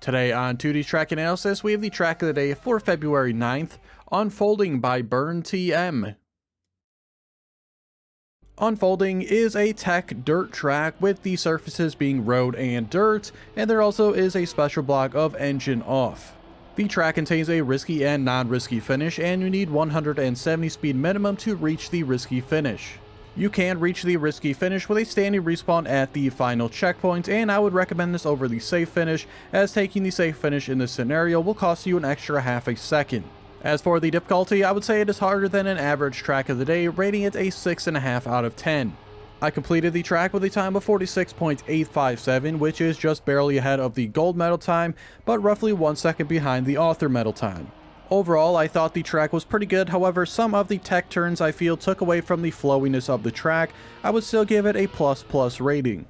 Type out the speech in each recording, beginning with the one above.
Today on Teuty's track analysis, we have the track of the day for February 9th, Unfolding by Burn TM. Unfolding is a tech dirt track with the surfaces being road and dirt, and there also is a special block of engine off. The track contains a risky and non-risky finish, and you need 170 speed minimum to reach the risky finish. You can reach the risky finish with a standing respawn at the final checkpoint, and I would recommend this over the safe finish, as taking the safe finish in this scenario will cost you an extra half a second. As for the difficulty, I would say it is harder than an average track of the day, rating it a 6.5 out of 10. I completed the track with a time of 46.857, which is just barely ahead of the gold medal time, but roughly 1 second behind the author medal time. Overall, I thought the track was pretty good, however some of the tech turns I feel took away from the flowiness of the track. I would still give it a ++ rating.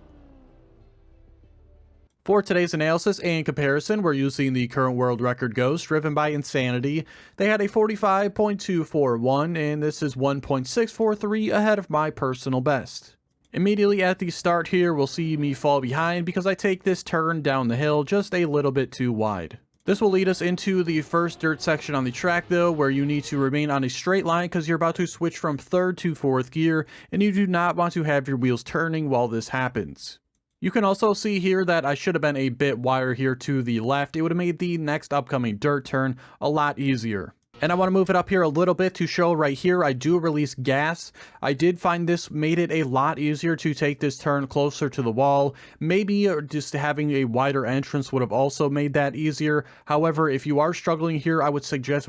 For today's analysis and comparison, we're using the current world record Ghost, driven by Insanity. They had a 45.241, and this is 1.643 ahead of my personal best. Immediately at the start here, we'll see me fall behind because I take this turn down the hill just a little bit too wide. This will lead us into the first dirt section on the track though, where you need to remain on a straight line because you're about to switch from 3rd to 4th gear, and you do not want to have your wheels turning while this happens. You can also see here that I should have been a bit wider here to the left. It would have made the next upcoming dirt turn a lot easier. And I want to move it up here a little bit to show right here I do release gas. I did find this made it a lot easier to take this turn closer to the wall. Maybe just having a wider entrance would have also made that easier. However, if you are struggling here, I would suggest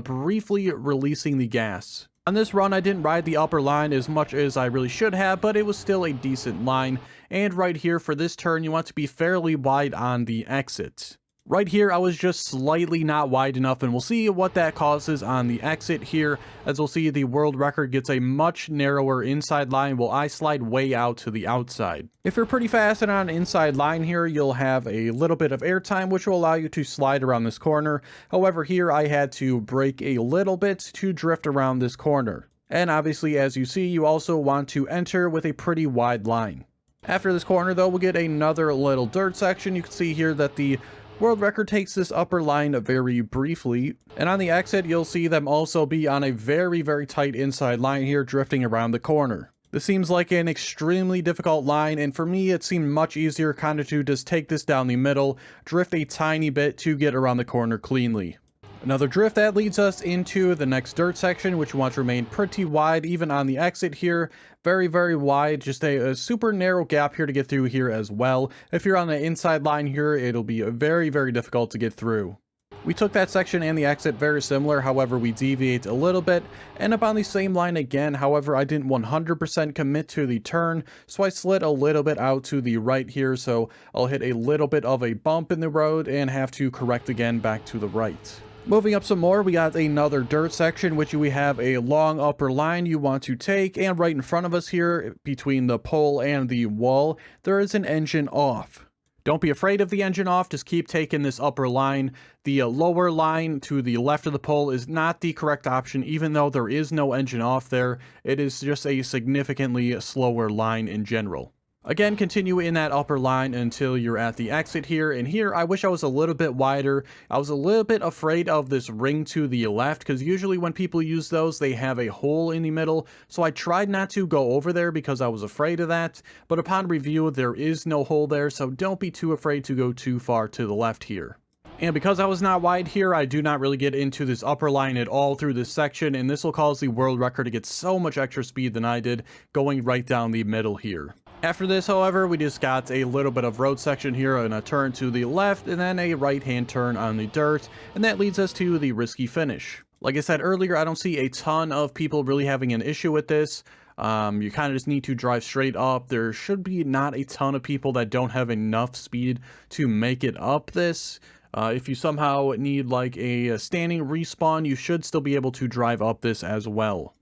briefly releasing the gas. On this run, I didn't ride the upper line as much as I really should have, but it was still a decent line. And right here for this turn, you want to be fairly wide on the exit. Right here, I was just slightly not wide enough, and we'll see what that causes on the exit here. As we'll see, the world record gets a much narrower inside line while I slide way out to the outside. If you're pretty fast and on an inside line here, you'll have a little bit of airtime, which will allow you to slide around this corner. However, here I had to brake a little bit to drift around this corner. And obviously, as you see, you also want to enter with a pretty wide line. After this corner, though, we'll get another little dirt section. You can see here that the world record takes this upper line very briefly, and on the exit you'll see them also be on a very tight inside line here, drifting around the corner. This seems like an extremely difficult line, and for me it seemed much easier kind of to just take this down the middle, drift a tiny bit to get around the corner cleanly. Another drift that leads us into the next dirt section, which you want to remain pretty wide even on the exit here. Very wide, just a super narrow gap here to get through here as well. If you're on the inside line here, it'll be very difficult to get through. We took that section and the exit very similar, however we deviate a little bit, end up on the same line again. However, I didn't 100% commit to the turn, so I slid a little bit out to the right here, so I'll hit a little bit of a bump in the road and have to correct again back to the right. Moving up some more, we got another dirt section, which we have a long upper line you want to take, and right in front of us here, between the pole and the wall, there is an engine off. Don't be afraid of the engine off, just keep taking this upper line. The lower line to the left of the pole is not the correct option, even though there is no engine off there. It is just a significantly slower line in general. Again, continue in that upper line until you're at the exit here, and here I wish I was a little bit wider. I was a little bit afraid of this ring to the left, because usually when people use those, they have a hole in the middle, so I tried not to go over there because I was afraid of that, but upon review, there is no hole there, so don't be too afraid to go too far to the left here. And because I was not wide here, I do not really get into this upper line at all through this section, and this will cause the world record to get so much extra speed than I did, going right down the middle here. After this, however, we just got a little bit of road section here and a turn to the left and then a right-hand turn on the dirt, and that leads us to the risky finish. Like I said earlier, I don't see a ton of people really having an issue with this. You kind of just need to drive straight up. There should be not a ton of people that don't have enough speed to make it up this. If you somehow need like a standing respawn, you should still be able to drive up this as well.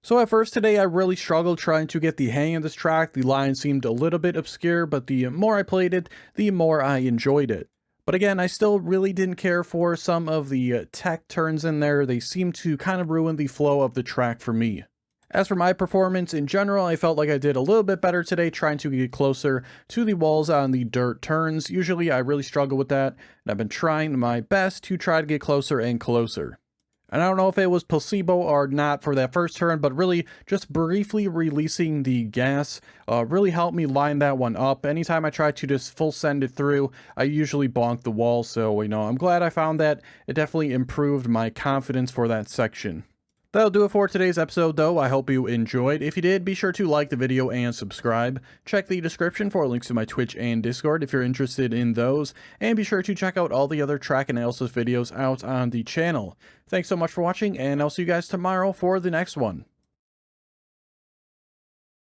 So at first today, I really struggled trying to get the hang of this track. The line seemed a little bit obscure, but the more I played it, the more I enjoyed it. But again, I still really didn't care for some of the tech turns in there. They seemed to kind of ruin the flow of the track for me. As for my performance in general, I felt like I did a little bit better today trying to get closer to the walls on the dirt turns. Usually I really struggle with that, and I've been trying my best to try to get closer and closer. And I don't know if it was placebo or not for that first turn, but really just briefly releasing the gas really helped me line that one up. Anytime I try to just full send it through, I usually bonk the wall. So, I'm glad I found that. It definitely improved my confidence for that section. That'll do it for today's episode, though. I hope you enjoyed. If you did, be sure to like the video and subscribe. Check the description for links to my Twitch and Discord if you're interested in those. And be sure to check out all the other track analysis videos out on the channel. Thanks so much for watching, and I'll see you guys tomorrow for the next one.